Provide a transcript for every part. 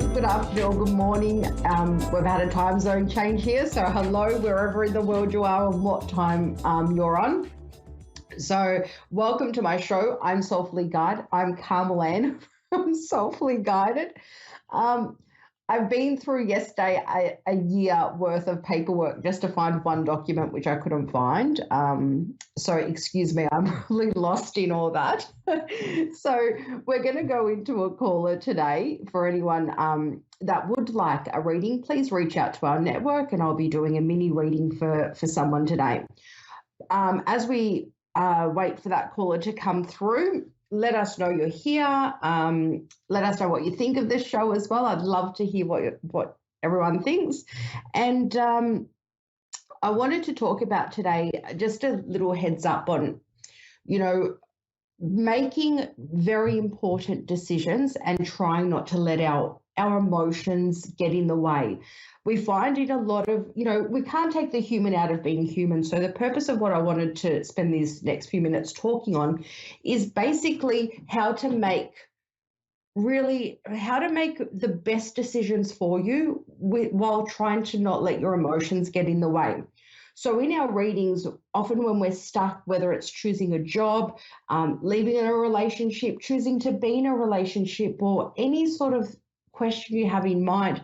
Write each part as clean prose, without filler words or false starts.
good afternoon, good morning. We've had a time zone change here, so hello wherever in the world you are and what time you're on. So welcome to my show. I'm Soulfully Guided. I'm Carmel-Anne from Soulfully Guided. I've been through yesterday a year worth of paperwork just to find one document which I couldn't find. So excuse me, I'm really lost in all that. So we're going to go into a caller today. For anyone that would like a reading, please reach out to our network and I'll be doing a mini reading for someone today. As we wait for that caller to come through, let us know you're here. Let us know what you think of this show as well. I'd love to hear what everyone thinks. And I wanted to talk about today just a little heads up on, making very important decisions and trying not to let our emotions get in the way. We find in a lot of, we can't take the human out of being human. So the purpose of what I wanted to spend these next few minutes talking on is basically how to make the best decisions for you while trying to not let your emotions get in the way. So in our readings, often when we're stuck, whether it's choosing a job, leaving a relationship, choosing to be in a relationship, or any sort of question you have in mind,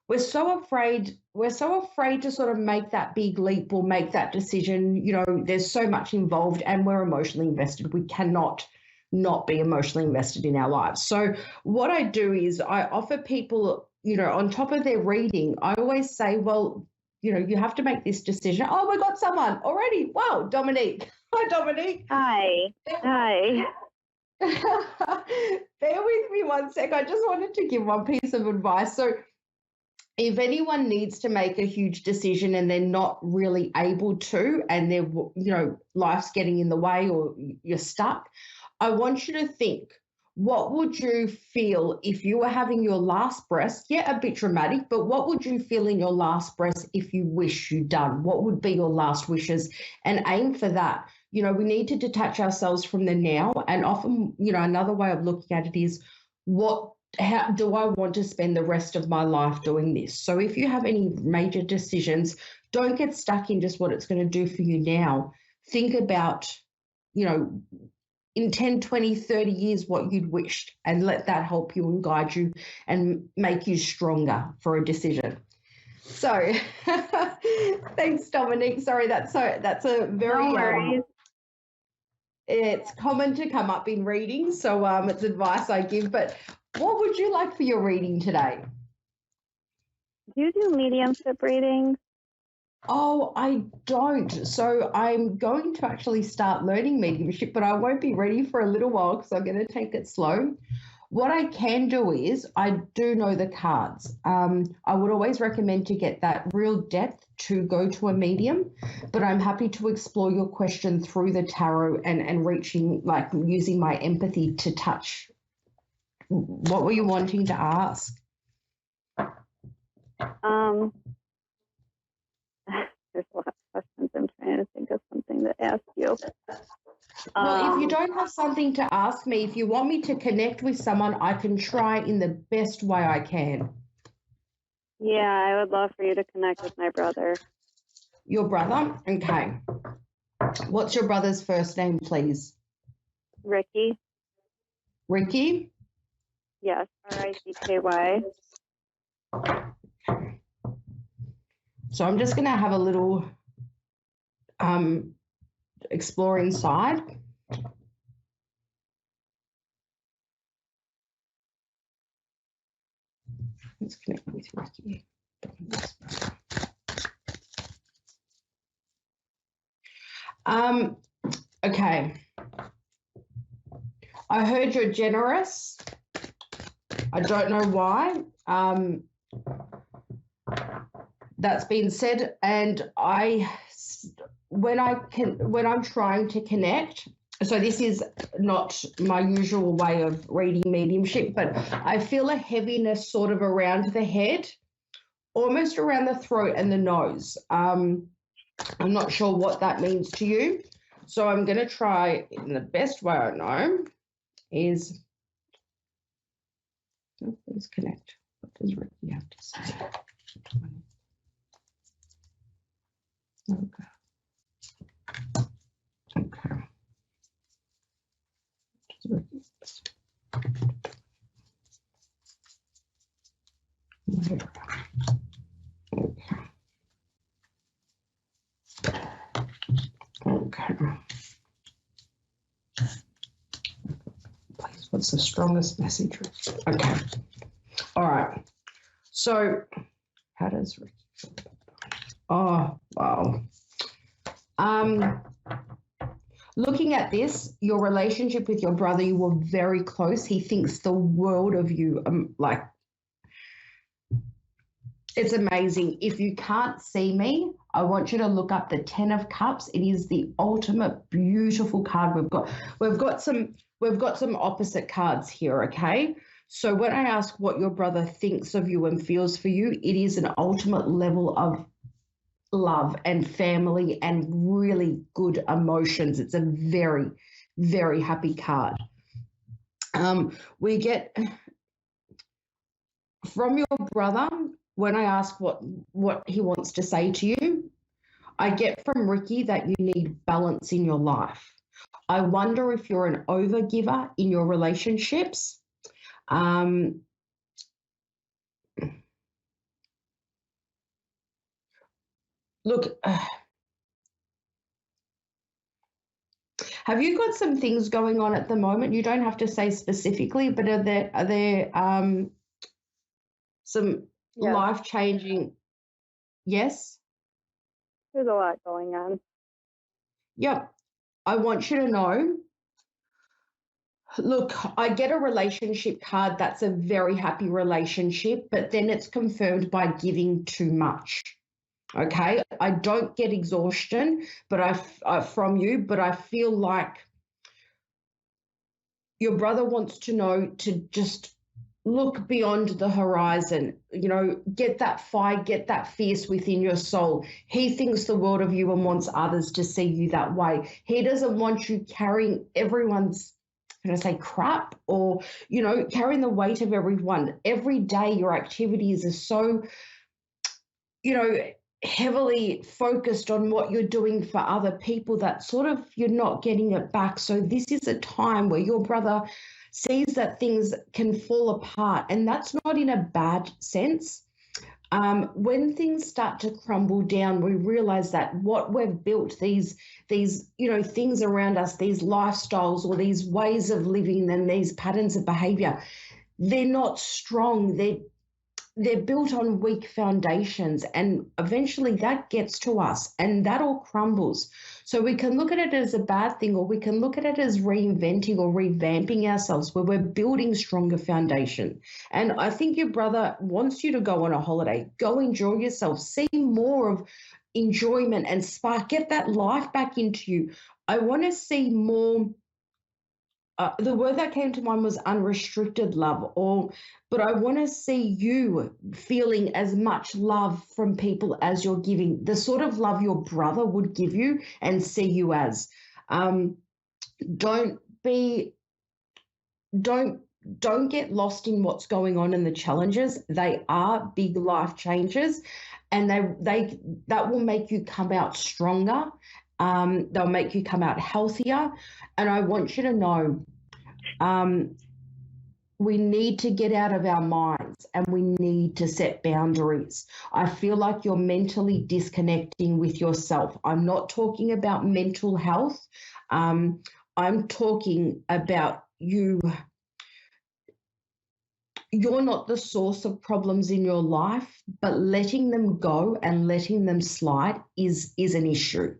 we're so afraid to sort of make that big leap or make that decision. There's so much involved and we're emotionally invested. We cannot not be emotionally invested in our lives. So what I do is I offer people, on top of their reading, I always say, well, you have to make this decision. Oh, we got someone already. Wow, Dominique. Hi, Dominique. Hi. Hi. Bear with me one sec. I just wanted to give one piece of advice. So if anyone needs to make a huge decision and they're not really able to, and they're, life's getting in the way or you're stuck, I want you to think, what would you feel if you were having your last breath? Yeah, a bit dramatic, but what would you feel in your last breath if you wish you'd done? What would be your last wishes? And aim for that. We need to detach ourselves from the now. And often, another way of looking at it is, how do I want to spend the rest of my life doing this? So if you have any major decisions, don't get stuck in just what it's going to do for you now. Think about, in 10, 20, 30 years, what you'd wished, and let that help you and guide you and make you stronger for a decision. So thanks, Dominique. Sorry, that's a very, no worries. It's common to come up in readings, so it's advice I give, but what would you like for your reading today? Do you do mediumship readings? Oh, I don't. So I'm going to actually start learning mediumship, but I won't be ready for a little while because I'm going to take it slow. What I can do is I do know the cards. I would always recommend to get that real depth to go to a medium, but I'm happy to explore your question through the tarot and reaching, like using my empathy to touch. What were you wanting to ask? There's a lot of questions. I'm trying to think of something to ask you. Well, if you don't have something to ask me, if you want me to connect with someone, I can try in the best way I can. Yeah, I would love for you to connect with my brother. Your brother? Okay. What's your brother's first name, please? Ricky. Ricky? Yes, R-I-C-K-Y. So I'm just going to have a little explore inside. Let's connect with Ricky. Okay. I heard you're generous. I don't know why. That's been said, and when I'm trying to connect, so this is not my usual way of reading mediumship, but I feel a heaviness sort of around the head, almost around the throat and the nose. I'm not sure what that means to you, so I'm going to try in the best way I know is, please connect. does Ricky have to say? 20. Okay. Okay. Okay. Please, what's the strongest message? Okay. All right. So, how does Ricky feel? Oh, wow. Looking at this, your relationship with your brother, you were very close. He thinks the world of you. Like, it's amazing. If you can't see me, I want you to look up the 10 of Cups. It is the ultimate beautiful card we've got some opposite cards here, okay? So when I ask what your brother thinks of you and feels for you, it is an ultimate level of love and family and really good emotions. It's a very, very happy card. We get from your brother, when I ask what he wants to say to you, I get from Ricky that you need balance in your life. I wonder if you're an overgiver in your relationships. Look, have you got some things going on at the moment? You don't have to say specifically, but are there some Yeah, life-changing? Yes? there's a lot going on. Yep. I want you to know, look, I get a relationship card that's a very happy relationship, but then it's confirmed by giving too much. Okay, I don't get exhaustion, but from you, but I feel like your brother wants to know to just look beyond the horizon, get that fire, get that fierce within your soul. He thinks the world of you and wants others to see you that way. He doesn't want you carrying everyone's, can I say, crap, or, carrying the weight of everyone. Every day your activities are so, heavily focused on what you're doing for other people that sort of you're not getting it back. So this is a time where your brother sees that things can fall apart, and that's not in a bad sense. When things start to crumble down, we realize that what we've built, these things around us, these lifestyles or these ways of living and these patterns of behavior, they're not strong. They're built on weak foundations, and eventually that gets to us and that all crumbles. So we can look at it as a bad thing, or we can look at it as reinventing or revamping ourselves, where we're building stronger foundation. And I think your brother wants you to go on a holiday, go enjoy yourself, see more of enjoyment and spark, get that life back into you. I want to see more. The word that came to mind was unrestricted love, but I want to see you feeling as much love from people as you're giving, the sort of love your brother would give you and see you as. Don't get lost in what's going on in the challenges. They are big life changes, and that will make you come out stronger. They'll make you come out healthier. And I want you to know, we need to get out of our minds and we need to set boundaries. I feel like you're mentally disconnecting with yourself. I'm not talking about mental health. I'm talking about you. You're not the source of problems in your life, but letting them go and letting them slide is an issue.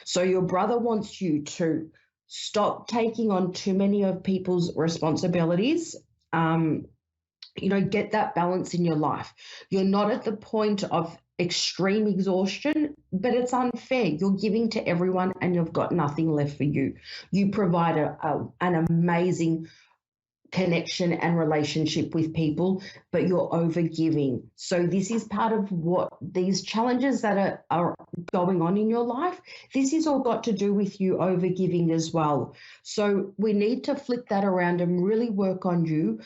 So your brother wants you to stop taking on too many of people's responsibilities. Get that balance in your life. You're not at the point of extreme exhaustion, but it's unfair. You're giving to everyone and you've got nothing left for you. You provide an amazing connection and relationship with people, but you're overgiving. So this is part of what these challenges that are going on in your life, this is all got to do with you overgiving as well. So we need to flip that around and really work on you.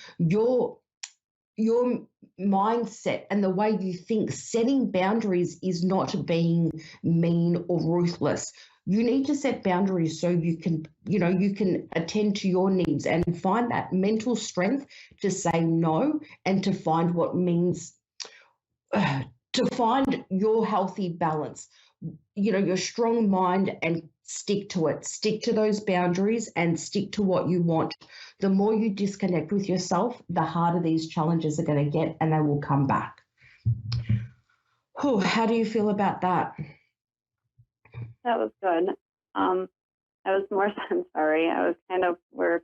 your mindset and the way you think. Setting boundaries is not being mean or ruthless. You need to set boundaries so you can, you can attend to your needs and find that mental strength to say no and to find what means to find your healthy balance, your strong mind, and stick to it. Stick to those boundaries and stick to what you want. The more you disconnect with yourself, the harder these challenges are going to get, and they will come back. Oh, how do you feel about that? That was good. I was more than sorry. I was we're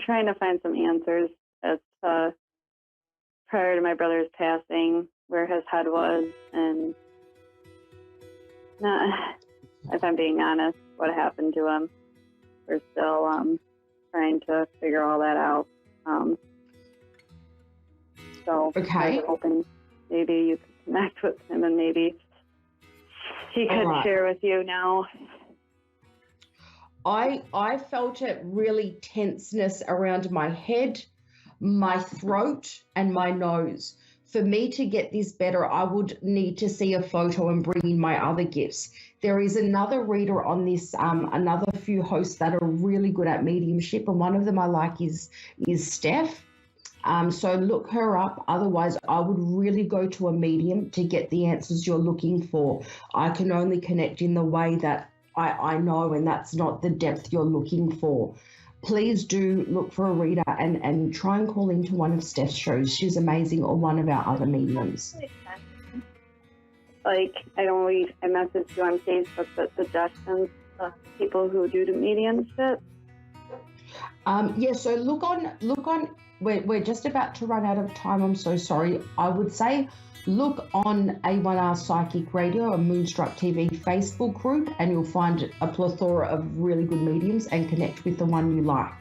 trying to find some answers as prior to my brother's passing, where his head was, and if I'm being honest, what happened to him. We're still trying to figure all that out. So I was hoping maybe you could connect with him and maybe he could share with you now. I felt it really tenseness around my head, my throat, and my nose. For me to get this better, I would need to see a photo and bring in my other gifts. There is another reader on this, another few hosts that are really good at mediumship, and one of them I like is Steph. So look her up. Otherwise, I would really go to a medium to get the answers you're looking for. I can only connect in the way that I know, and that's not the depth you're looking for. Please do look for a reader and try and call into one of Steph's shows. She's amazing, or one of our other mediums. Like, I messaged you on Facebook, but suggestions of people who do the mediumship. Yeah, so look on, we're just about to run out of time. I'm so sorry. I would say look on A1R Psychic Radio, a Moonstruck TV Facebook group, and you'll find a plethora of really good mediums and connect with the one you like.